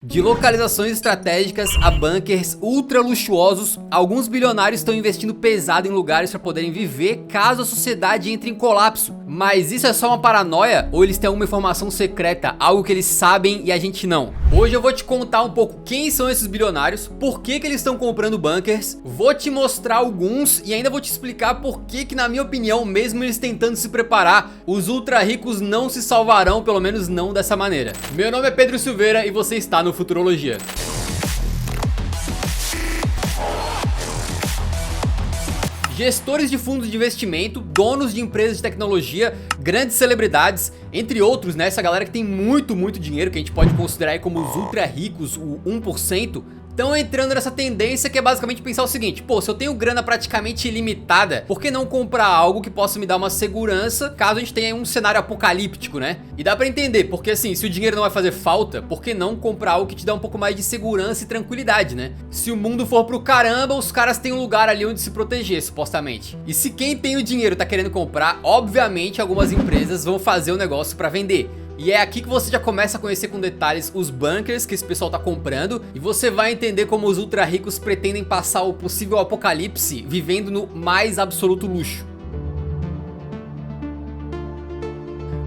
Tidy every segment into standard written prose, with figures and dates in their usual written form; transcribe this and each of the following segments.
De localizações estratégicas a bunkers ultra luxuosos, alguns bilionários estão investindo pesado em lugares para poderem viver caso a sociedade entre em colapso. Mas isso é só uma paranoia ou eles têm alguma informação secreta, algo que eles sabem e a gente não? Hoje eu vou te contar um pouco quem são esses bilionários, por que eles estão comprando bunkers, vou te mostrar alguns e ainda vou te explicar por que na minha opinião, mesmo eles tentando se preparar, os ultra ricos não se salvarão, pelo menos não dessa maneira. Meu nome é Pedro Silveira e você está no Futurologia. Gestores de fundos de investimento, donos de empresas de tecnologia, grandes celebridades, entre outros, né? Essa galera que tem muito dinheiro, que a gente pode considerar aí como os ultra ricos, o 1%, estão entrando nessa tendência que é basicamente pensar o seguinte: pô, se eu tenho grana praticamente ilimitada, por que não comprar algo que possa me dar uma segurança caso a gente tenha um cenário apocalíptico, né? E dá pra entender, porque assim, se o dinheiro não vai fazer falta, por que não comprar algo que te dá um pouco mais de segurança e tranquilidade, né? Se o mundo for pro caramba, os caras têm um lugar ali onde se proteger, supostamente. E se quem tem o dinheiro tá querendo comprar, obviamente algumas empresas vão fazer o negócio pra vender. E é aqui que você já começa a conhecer com detalhes os bunkers que esse pessoal tá comprando, e você vai entender como os ultra ricos pretendem passar o possível apocalipse vivendo no mais absoluto luxo.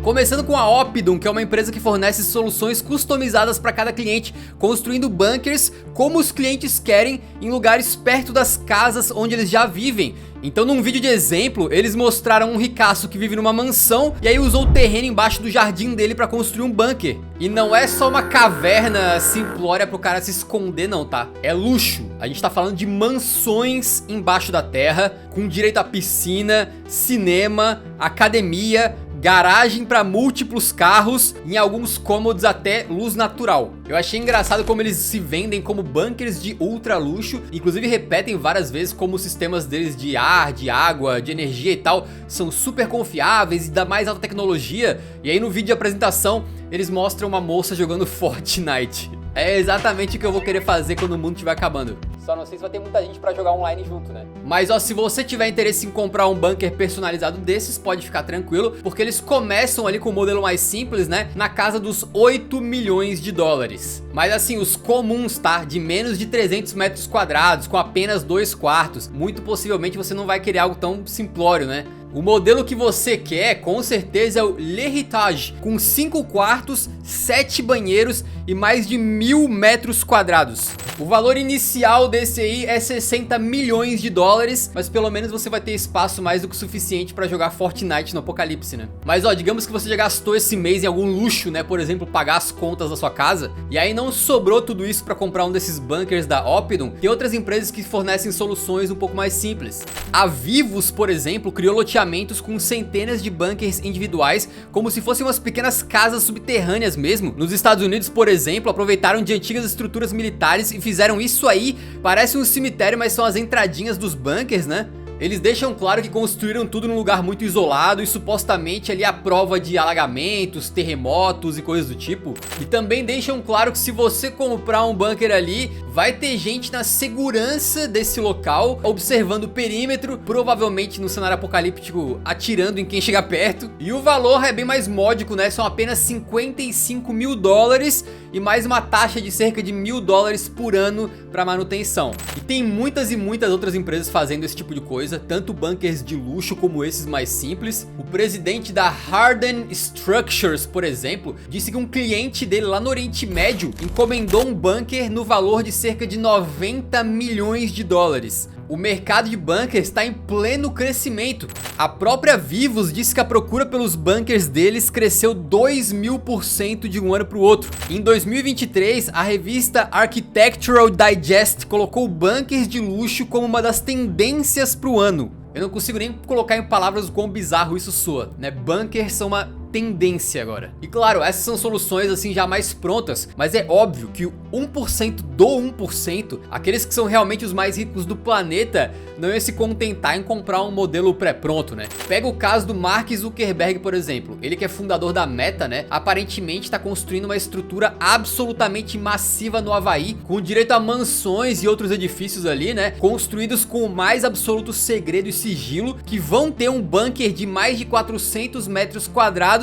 Começando com a Opidum, que é uma empresa que fornece soluções customizadas para cada cliente, construindo bunkers como os clientes querem em lugares perto das casas onde eles já vivem. Então num vídeo de exemplo, eles mostraram um ricaço que vive numa mansão e aí usou o terreno embaixo do jardim dele para construir um bunker. E não é só uma caverna simplória pro cara se esconder não, tá? É luxo. A gente tá falando de mansões embaixo da terra, com direito a piscina, cinema, academia, garagem para múltiplos carros, em alguns cômodos até luz natural. Eu achei engraçado como eles se vendem como bunkers de ultra luxo, inclusive repetem várias vezes como os sistemas deles de ar, de água, de energia e tal são super confiáveis e da mais alta tecnologia. E aí no vídeo de apresentação eles mostram uma moça jogando Fortnite. É exatamente o que eu vou querer fazer quando o mundo estiver acabando. Só não sei se vai ter muita gente pra jogar online junto, né? Mas ó, se você tiver interesse em comprar um bunker personalizado desses, pode ficar tranquilo, porque eles começam ali com o modelo mais simples, né? Na casa dos 8 milhões de dólares. Mas assim, os comuns, tá? De menos de 300 metros quadrados, com apenas 2 quartos. Muito possivelmente você não vai querer algo tão simplório, né? O modelo que você quer, com certeza, é o L'Héritage, com 5 quartos, 7 banheiros e mais de 1000 metros quadrados. O valor inicial desse aí é 60 milhões de dólares, mas pelo menos você vai ter espaço mais do que o suficiente para jogar Fortnite no apocalipse, né? Mas ó, digamos que você já gastou esse mês em algum luxo, né? Por exemplo, pagar as contas da sua casa, e aí não sobrou tudo isso para comprar um desses bunkers da Opidum. Tem outras empresas que fornecem soluções um pouco mais simples. A Vivos, por exemplo, criou loteamentos com centenas de bunkers individuais, como se fossem umas pequenas casas subterrâneas mesmo. Nos Estados Unidos, por exemplo, aproveitaram de antigas estruturas militares e fizeram isso aí. Parece um cemitério, mas são as entradinhas dos bunkers, né? Eles deixam claro que construíram tudo num lugar muito isolado e supostamente ali à prova de alagamentos, terremotos e coisas do tipo. E também deixam claro que se você comprar um bunker ali, vai ter gente na segurança desse local, observando o perímetro, provavelmente no cenário apocalíptico atirando em quem chegar perto. E o valor é bem mais módico, né? São apenas 55 mil dólares e mais uma taxa de cerca de $1000 por ano para manutenção. E tem muitas e muitas outras empresas fazendo esse tipo de coisa, tanto bunkers de luxo como esses mais simples. O presidente da Harden Structures, por exemplo, disse que um cliente dele lá no Oriente Médio encomendou um bunker no valor de cerca de 90 milhões de dólares. O mercado de bunkers está em pleno crescimento. A própria Vivos disse que a procura pelos bunkers deles cresceu 2000% de um ano para o outro. Em 2023, a revista Architectural Digest colocou bunkers de luxo como uma das tendências para o ano. Eu não consigo nem colocar em palavras o quão bizarro isso soa, né? Bunkers são uma tendência agora. E claro, essas são soluções assim já mais prontas, mas é óbvio que o 1% do 1%, aqueles que são realmente os mais ricos do planeta, não ia se contentar em comprar um modelo pré-pronto, né? Pega o caso do Mark Zuckerberg, por exemplo. Ele que é fundador da Meta, né? Aparentemente está construindo uma estrutura absolutamente massiva no Havaí, com direito a mansões e outros edifícios ali, né? Construídos com o mais absoluto segredo e sigilo, que vão ter um bunker de mais de 400 metros quadrados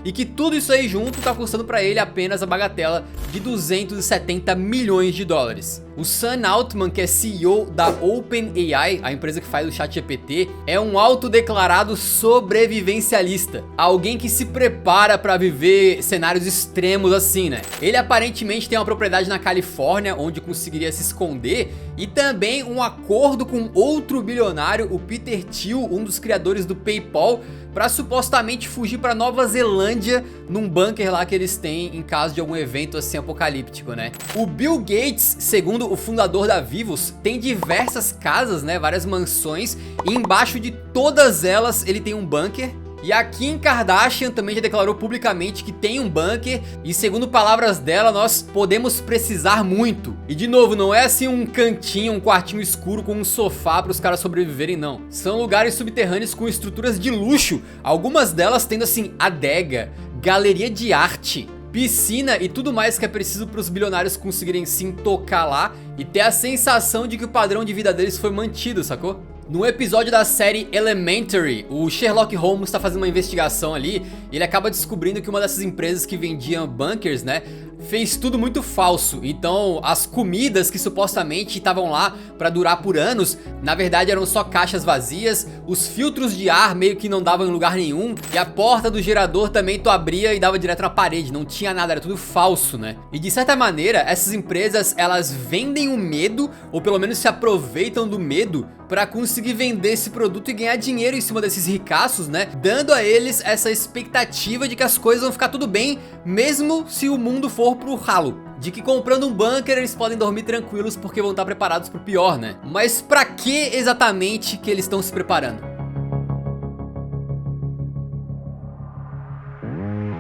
e que tudo isso aí junto tá custando pra ele apenas a bagatela de 270 milhões de dólares. O Sam Altman, que é CEO da OpenAI, a empresa que faz o ChatGPT, é um autodeclarado sobrevivencialista. Alguém que se prepara pra viver cenários extremos assim, né? Ele aparentemente tem uma propriedade na Califórnia, onde conseguiria se esconder, e também um acordo com outro bilionário, o Peter Thiel, um dos criadores do PayPal, para supostamente fugir para Nova Zelândia num bunker lá que eles têm em caso de algum evento assim apocalíptico, né? O Bill Gates, segundo o fundador da Vivos, tem diversas casas, né, várias mansões, e embaixo de todas elas ele tem um bunker. E a Kim Kardashian também já declarou publicamente que tem um bunker, e segundo palavras dela, nós podemos precisar muito. E de novo, não é assim um cantinho, um quartinho escuro com um sofá para os caras sobreviverem, não. São lugares subterrâneos com estruturas de luxo, algumas delas tendo assim adega, galeria de arte, piscina e tudo mais que é preciso para os bilionários conseguirem sim tocar lá e ter a sensação de que o padrão de vida deles foi mantido, sacou? No episódio da série Elementary, o Sherlock Holmes está fazendo uma investigação ali e ele acaba descobrindo que uma dessas empresas que vendiam bunkers, né, fez tudo muito falso. Então as comidas que supostamente estavam lá para durar por anos, na verdade eram só caixas vazias, os filtros de ar meio que não davam em lugar nenhum, e a porta do gerador também tu abria e dava direto na parede, não tinha nada, era tudo falso, né? E de certa maneira essas empresas, elas vendem o medo, ou pelo menos se aproveitam do medo para conseguir vender esse produto e ganhar dinheiro em cima desses ricaços, né? Dando a eles essa expectativa de que as coisas vão ficar tudo bem, mesmo se o mundo for pro ralo. De que comprando um bunker eles podem dormir tranquilos porque vão estar preparados pro pior, né? Mas pra que exatamente que eles estão se preparando?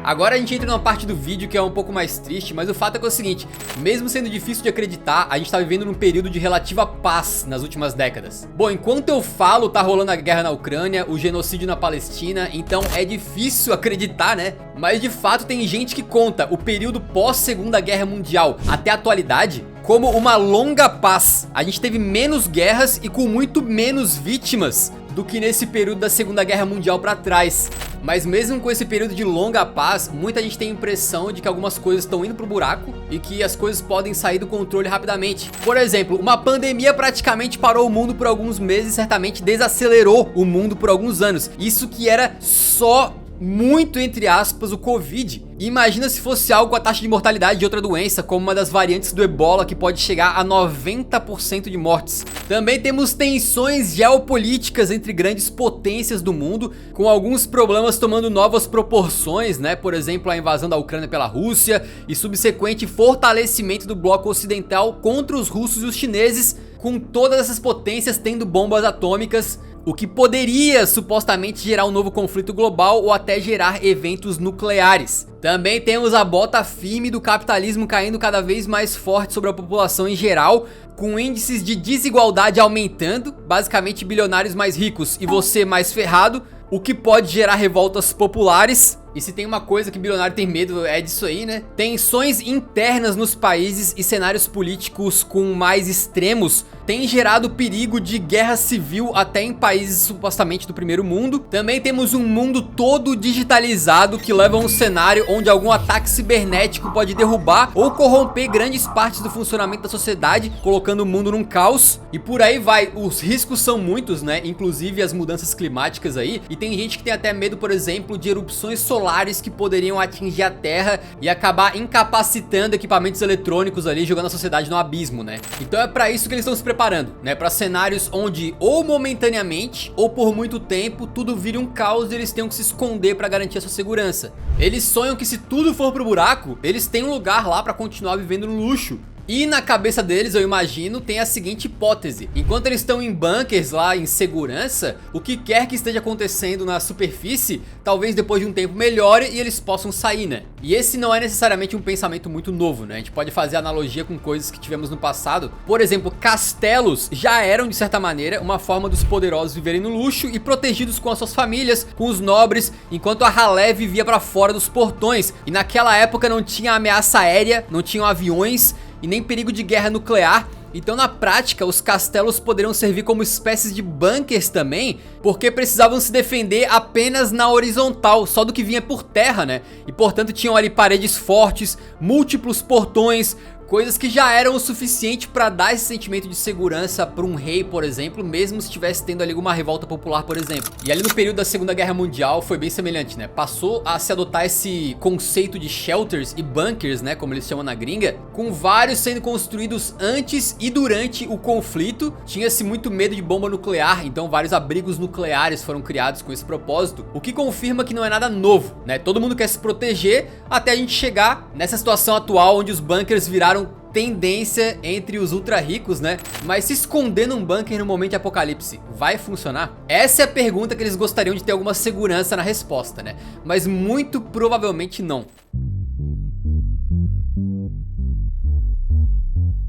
Agora a gente entra numa parte do vídeo que é um pouco mais triste, mas o fato é que é o seguinte, mesmo sendo difícil de acreditar, a gente tá vivendo num período de relativa paz nas últimas décadas. Bom, enquanto eu falo, tá rolando a guerra na Ucrânia, o genocídio na Palestina, então é difícil acreditar, né? Mas de fato tem gente que conta o período pós-Segunda Guerra Mundial até a atualidade como uma longa paz. A gente teve menos guerras e com muito menos vítimas do que nesse período da Segunda Guerra Mundial pra trás. Mas mesmo com esse período de longa paz, muita gente tem a impressão de que algumas coisas estão indo pro buraco e que as coisas podem sair do controle rapidamente. Por exemplo, uma pandemia praticamente parou o mundo por alguns meses e certamente desacelerou o mundo por alguns anos. Isso que era só muito, entre aspas, o Covid. Imagina se fosse algo com a taxa de mortalidade de outra doença, como uma das variantes do Ebola, que pode chegar a 90% de mortes. Também temos tensões geopolíticas entre grandes potências do mundo, com alguns problemas tomando novas proporções, né? Por exemplo, a invasão da Ucrânia pela Rússia e subsequente fortalecimento do bloco ocidental contra os russos e os chineses, com todas essas potências tendo bombas atômicas, o que poderia supostamente gerar um novo conflito global ou até gerar eventos nucleares. Também temos a bota firme do capitalismo caindo cada vez mais forte sobre a população em geral, com índices de desigualdade aumentando, basicamente bilionários mais ricos e você mais ferrado, o que pode gerar revoltas populares. E se tem uma coisa que bilionário tem medo é disso aí, né? Tensões internas nos países e cenários políticos com mais extremos têm gerado perigo de guerra civil até em países supostamente do primeiro mundo. Também temos um mundo todo digitalizado que leva a um cenário onde algum ataque cibernético pode derrubar ou corromper grandes partes do funcionamento da sociedade, colocando o mundo num caos. E por aí vai, os riscos são muitos, né? Inclusive as mudanças climáticas aí. E tem gente que tem até medo, por exemplo, de erupções solares que poderiam atingir a Terra e acabar incapacitando equipamentos eletrônicos ali, jogando a sociedade no abismo, né? Então é pra isso que eles estão se preparando, né? Pra cenários onde ou momentaneamente ou por muito tempo tudo vira um caos e eles tenham que se esconder pra garantir a sua segurança. Eles sonham que se tudo for pro buraco, eles têm um lugar lá pra continuar vivendo no luxo. E na cabeça deles, eu imagino, tem a seguinte hipótese: enquanto eles estão em bunkers lá em segurança, o que quer que esteja acontecendo na superfície, talvez depois de um tempo melhore e eles possam sair, né? E esse não é necessariamente um pensamento muito novo, né? A gente pode fazer analogia com coisas que tivemos no passado. Por exemplo, castelos já eram, de certa maneira, uma forma dos poderosos viverem no luxo e protegidos com as suas famílias, com os nobres, enquanto a ralé vivia pra fora dos portões. E naquela época não tinha ameaça aérea, não tinham aviões e nem perigo de guerra nuclear, Então na prática os castelos poderiam servir como espécies de bunkers também, porque precisavam se defender apenas na horizontal, só do que vinha por terra, né? E portanto tinham ali paredes fortes, múltiplos portões, coisas que já eram o suficiente para dar esse sentimento de segurança para um rei, por exemplo, mesmo se estivesse tendo ali alguma revolta popular, por exemplo. E ali no período da Segunda Guerra Mundial foi bem semelhante, né? Passou a se adotar esse conceito de shelters e bunkers, né, como eles chamam na gringa, com vários sendo construídos antes e durante o conflito. Tinha-se muito medo de bomba nuclear, então vários abrigos nucleares foram criados com esse propósito, o que confirma que não é nada novo, né? Todo mundo quer se proteger até a gente chegar nessa situação atual onde os bunkers viraram tendência entre os ultra ricos, né? Mas se esconder num bunker no momento de apocalipse, vai funcionar? Essa é a pergunta que eles gostariam de ter alguma segurança na resposta, né? Mas muito provavelmente não.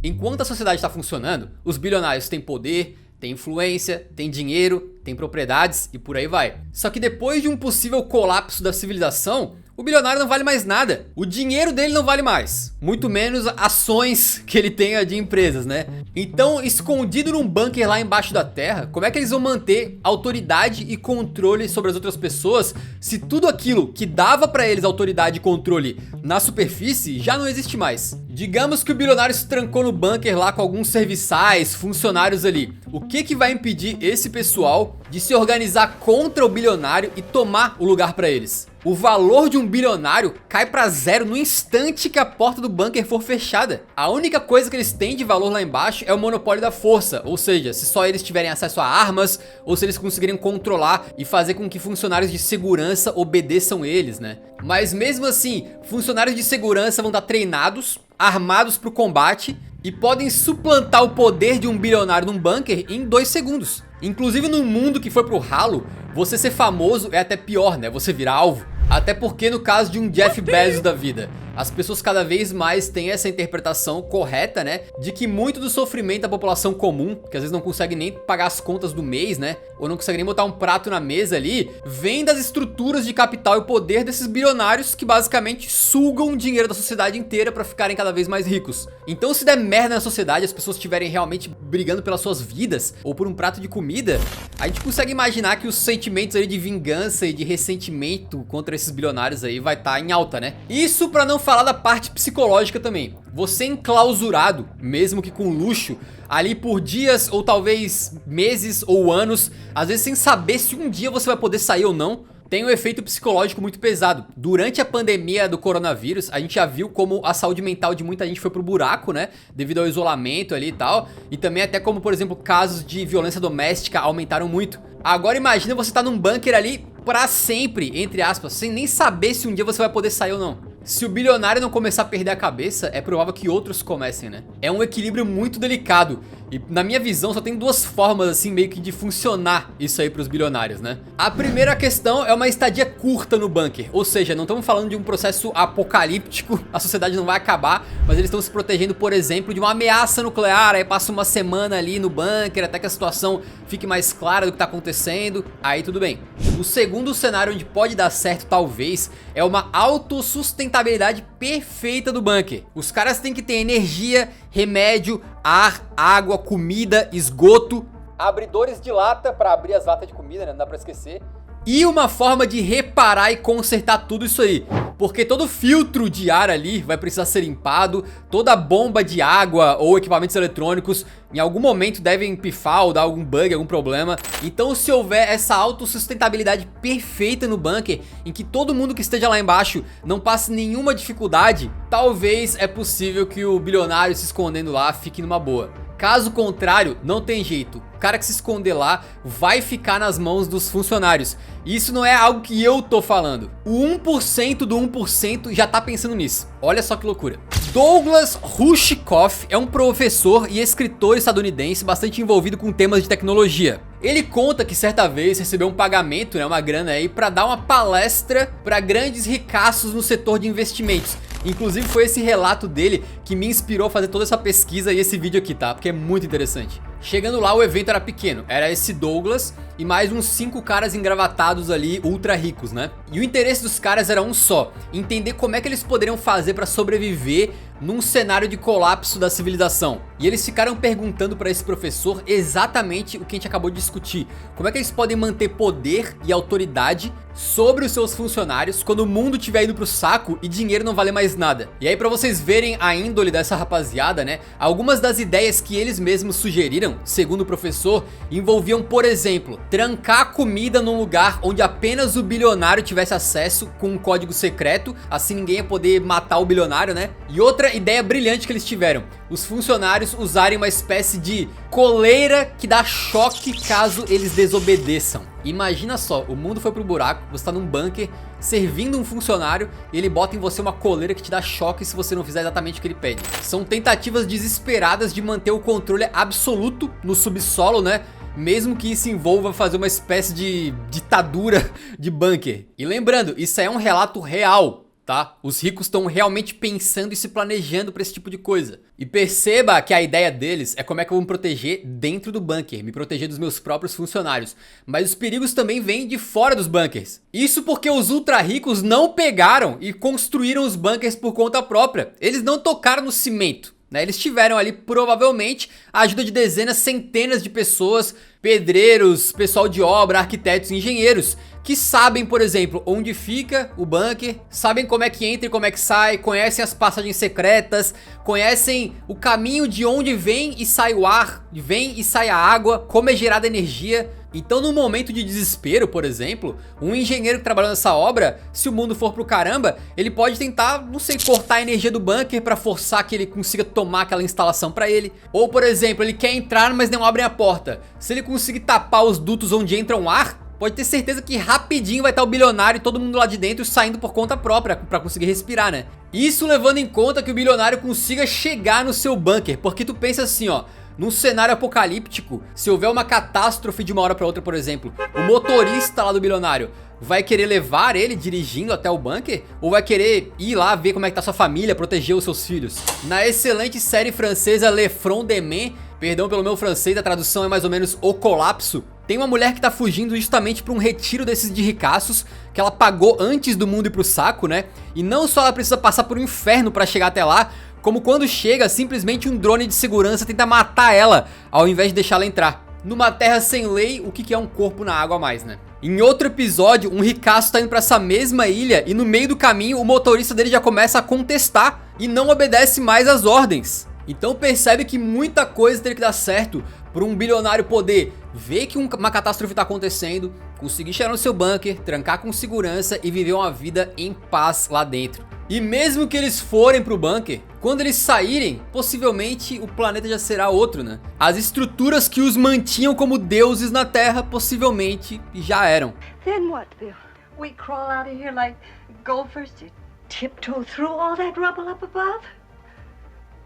Enquanto a sociedade está funcionando, os bilionários têm poder, têm influência, têm dinheiro, têm propriedades e por aí vai. Só que depois de um possível colapso da civilização, o bilionário não vale mais nada. O dinheiro dele não vale mais. Muito menos ações que ele tenha de empresas, né? Então, escondido num bunker lá embaixo da terra, como é que eles vão manter autoridade e controle sobre as outras pessoas se tudo aquilo que dava pra eles autoridade e controle na superfície já não existe mais? Digamos que o bilionário se trancou no bunker lá com alguns serviçais, funcionários ali. O que vai impedir esse pessoal de se organizar contra o bilionário e tomar o lugar pra eles? O valor de um bilionário cai pra zero no instante que a porta do bunker for fechada. A única coisa que eles têm de valor lá embaixo é o monopólio da força, ou seja, se só eles tiverem acesso a armas ou se eles conseguirem controlar e fazer com que funcionários de segurança obedeçam eles, né? Mas mesmo assim, funcionários de segurança vão estar treinados, armados pro combate e podem suplantar o poder de um bilionário num bunker em 2 segundos. Inclusive num mundo que foi pro ralo, você ser famoso é até pior, né? Você virar alvo. Até porque no caso de um Jeff Bezos da vida, as pessoas cada vez mais têm essa interpretação correta, né? De que muito do sofrimento da população comum, que às vezes não consegue nem pagar as contas do mês, né? Ou não consegue nem botar um prato na mesa ali, vem das estruturas de capital e poder desses bilionários que basicamente sugam o dinheiro da sociedade inteira pra ficarem cada vez mais ricos. Então se der merda na sociedade, as pessoas estiverem realmente brigando pelas suas vidas ou por um prato de comida, a gente consegue imaginar que os sentimentos aí de vingança e de ressentimento contra esses bilionários aí vai estar em alta, né? Isso pra não falar da parte psicológica também. Você enclausurado, mesmo que com luxo, ali por dias ou talvez meses ou anos, às vezes sem saber se um dia você vai poder sair ou não, tem um efeito psicológico muito pesado. Durante a pandemia do coronavírus, a gente já viu como a saúde mental de muita gente foi pro buraco, né? Devido ao isolamento ali e tal. E também até como, por exemplo, casos de violência doméstica aumentaram muito. Agora imagina você tá num bunker ali pra sempre, entre aspas, sem nem saber se um dia você vai poder sair ou não. Se o bilionário não começar a perder a cabeça, é provável que outros comecem, né? É um equilíbrio muito delicado. E na minha visão só tem 2 formas assim meio que de funcionar isso aí pros bilionários, né? A primeira questão é uma estadia curta no bunker. Ou seja, não estamos falando de um processo apocalíptico, a sociedade não vai acabar, mas eles estão se protegendo, por exemplo, de uma ameaça nuclear. Aí passa uma semana ali no bunker até que a situação fique mais clara do que tá acontecendo. Aí tudo bem. O segundo cenário onde pode dar certo talvez é uma autossustentabilidade perfeita do bunker. Os caras têm que ter energia, remédio, ar, água, comida, esgoto, abridores de lata para abrir as latas de comida, né? Não dá pra esquecer. E uma forma de reparar e consertar tudo isso aí. Porque todo filtro de ar ali vai precisar ser limpado, toda bomba de água ou equipamentos eletrônicos em algum momento devem pifar ou dar algum bug, algum problema. Então se houver essa autossustentabilidade perfeita no bunker, em que todo mundo que esteja lá embaixo não passe nenhuma dificuldade, talvez é possível que o bilionário se escondendo lá fique numa boa. Caso contrário, não tem jeito. O cara que se esconder lá vai ficar nas mãos dos funcionários. Isso não é algo que eu tô falando. O 1% do 1% já tá pensando nisso. Olha só que loucura. Douglas Rushkoff é um professor e escritor estadunidense bastante envolvido com temas de tecnologia. Ele conta que certa vez recebeu um pagamento, né, uma grana aí, pra dar uma palestra pra grandes ricaços no setor de investimentos. Inclusive foi esse relato dele que me inspirou a fazer toda essa pesquisa e esse vídeo aqui, tá? Porque é muito interessante. Chegando lá, o evento era pequeno, era esse Douglas e mais uns 5 caras engravatados ali, ultra ricos, né? E o interesse dos caras era um só, entender como é que eles poderiam fazer pra sobreviver num cenário de colapso da civilização. E eles ficaram perguntando pra esse professor exatamente o que a gente acabou de discutir. Como é que eles podem manter poder e autoridade sobre os seus funcionários quando o mundo estiver indo pro saco e dinheiro não vale mais nada. E aí, pra vocês verem a índole dessa rapaziada, né, algumas das ideias que eles mesmos sugeriram, segundo o professor, envolviam, por exemplo, trancar a comida num lugar onde apenas o bilionário tivesse acesso com um código secreto, assim ninguém ia poder matar o bilionário, né? E outra ideia brilhante que eles tiveram, os funcionários usarem uma espécie de coleira que dá choque caso eles desobedeçam. Imagina só, o mundo foi pro buraco, você tá num bunker servindo um funcionário e ele bota em você uma coleira que te dá choque se você não fizer exatamente o que ele pede. São tentativas desesperadas de manter o controle absoluto no subsolo, né? Mesmo que isso envolva fazer uma espécie de ditadura de bunker. E lembrando, isso aí é um relato real, tá? Os ricos estão realmente pensando e se planejando pra esse tipo de coisa. E perceba que a ideia deles é como é que eu vou me proteger dentro do bunker, me proteger dos meus próprios funcionários. Mas os perigos também vêm de fora dos bunkers. Isso porque os ultra ricos não pegaram e construíram os bunkers por conta própria. Eles não tocaram no cimento. Eles tiveram ali provavelmente a ajuda de dezenas, centenas de pessoas, pedreiros, pessoal de obra, arquitetos, engenheiros, que sabem, por exemplo, onde fica o bunker, sabem como é que entra e como é que sai, conhecem as passagens secretas, conhecem o caminho de onde vem e sai o ar, vem e sai a água, como é gerada energia. Então, no momento de desespero, por exemplo, um engenheiro que trabalhou nessa obra, se o mundo for pro caramba, ele pode tentar, não sei, cortar a energia do bunker pra forçar que ele consiga tomar aquela instalação pra ele. Ou, por exemplo, ele quer entrar, mas não abre a porta. Se ele conseguir tapar os dutos onde entra um ar, pode ter certeza que rapidinho vai estar o bilionário e todo mundo lá de dentro saindo por conta própria pra conseguir respirar, né? Isso levando em conta que o bilionário consiga chegar no seu bunker, porque tu pensa assim, ó, num cenário apocalíptico, se houver uma catástrofe de uma hora pra outra, por exemplo, o motorista lá do bilionário vai querer levar ele dirigindo até o bunker? Ou vai querer ir lá ver como é que tá sua família, proteger os seus filhos? Na excelente série francesa Le Front des Mains, perdão pelo meu francês, a tradução é mais ou menos O Colapso, tem uma mulher que tá fugindo justamente pra um retiro desses de ricaços, que ela pagou antes do mundo ir pro saco, né? E não só ela precisa passar por um inferno pra chegar até lá, como quando chega, simplesmente um drone de segurança tenta matar ela, ao invés de deixar ela entrar. Numa terra sem lei, o que é um corpo na água a mais, né? Em outro episódio, um ricaço tá indo pra essa mesma ilha e no meio do caminho o motorista dele já começa a contestar e não obedece mais às ordens. Então percebe que muita coisa teria que dar certo para um bilionário poder ver que uma catástrofe tá acontecendo, conseguir chegar no seu bunker, trancar com segurança e viver uma vida em paz lá dentro. E mesmo que eles forem pro bunker, quando eles saírem, possivelmente o planeta já será outro, né? As estruturas que os mantinham como deuses na Terra possivelmente já eram. Then what, Bill? We crawl out of here like gophers to tiptoe through all that rubble up above?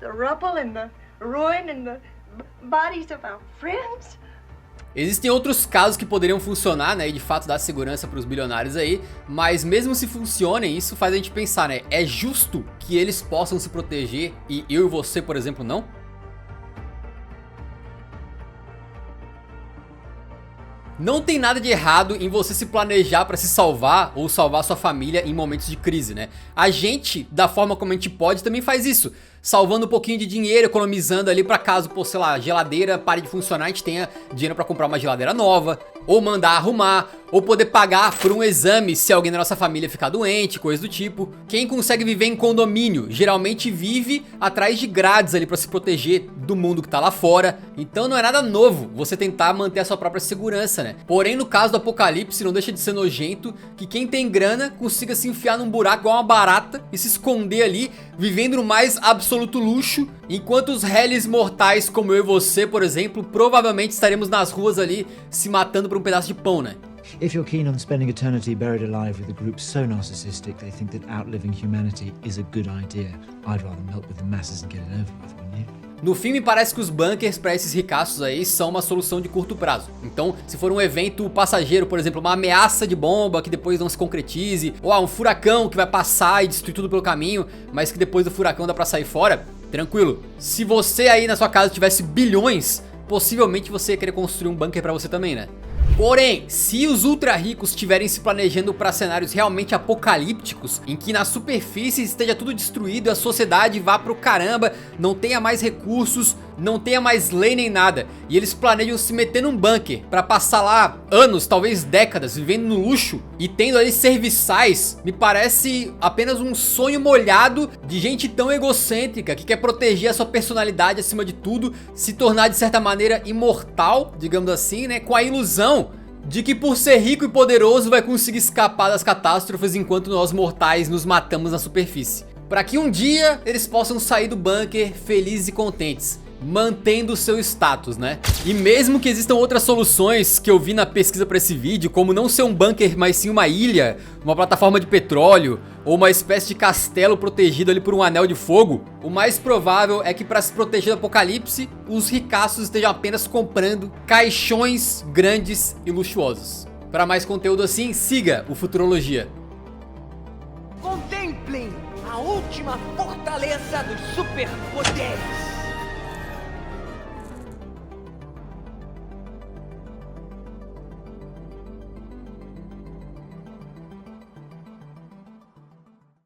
The rubble and the ruin and the bodies of our friends? Existem outros casos que poderiam funcionar, né, e de fato dar segurança para os bilionários aí, mas mesmo se funcionem, isso faz a gente pensar, né, é justo que eles possam se proteger e eu e você, por exemplo, não? Não tem nada de errado em você se planejar para se salvar ou salvar sua família em momentos de crise, né? A gente, da forma como a gente pode, também faz isso. Salvando um pouquinho de dinheiro, economizando ali pra caso, pô, sei lá, a geladeira pare de funcionar, a gente tenha dinheiro pra comprar uma geladeira nova, ou mandar arrumar, ou poder pagar por um exame se alguém da nossa família ficar doente, coisa do tipo. Quem consegue viver em condomínio, geralmente vive atrás de grades ali pra se proteger do mundo que tá lá fora. Então não é nada novo você tentar manter a sua própria segurança, né? Porém, no caso do apocalipse, não deixa de ser nojento que quem tem grana consiga se enfiar num buraco igual uma barata e se esconder ali, vivendo no mais absoluto luxo, enquanto os réis mortais como eu e você, por exemplo, provavelmente estaremos nas ruas ali se matando por um pedaço de pão, né? If you're keen on spending eternity buried alive with a group so narcissistic they think that outliving humanity is a good idea, I'd rather melt with the masses and get it over with, wouldn't you? No fim, me parece que os bunkers para esses ricaços aí são uma solução de curto prazo. Então, se for um evento passageiro, por exemplo, uma ameaça de bomba que depois não se concretize, ou um furacão que vai passar e destruir tudo pelo caminho, mas que depois do furacão dá pra sair fora, tranquilo. Se você aí na sua casa tivesse bilhões, possivelmente você ia querer construir um bunker pra você também, né? Porém, se os ultra ricos estiverem se planejando para cenários realmente apocalípticos, em que na superfície esteja tudo destruído, a sociedade vá pro caramba, não tenha mais recursos, não tenha mais lei nem nada, e eles planejam se meter num bunker para passar lá anos, talvez décadas, vivendo no luxo e tendo ali serviçais, me parece apenas um sonho molhado de gente tão egocêntrica que quer proteger a sua personalidade acima de tudo, se tornar de certa maneira imortal, digamos assim, né, com a ilusão de que por ser rico e poderoso vai conseguir escapar das catástrofes enquanto nós mortais nos matamos na superfície. Para que um dia eles possam sair do bunker felizes e contentes, mantendo o seu status, né? E mesmo que existam outras soluções que eu vi na pesquisa para esse vídeo, como não ser um bunker, mas sim uma ilha, uma plataforma de petróleo, ou uma espécie de castelo protegido ali por um anel de fogo, o mais provável é que para se proteger do apocalipse, os ricaços estejam apenas comprando caixões grandes e luxuosos. Para mais conteúdo assim, siga o Futurologia. Contemplem a última fortaleza dos superpoderes.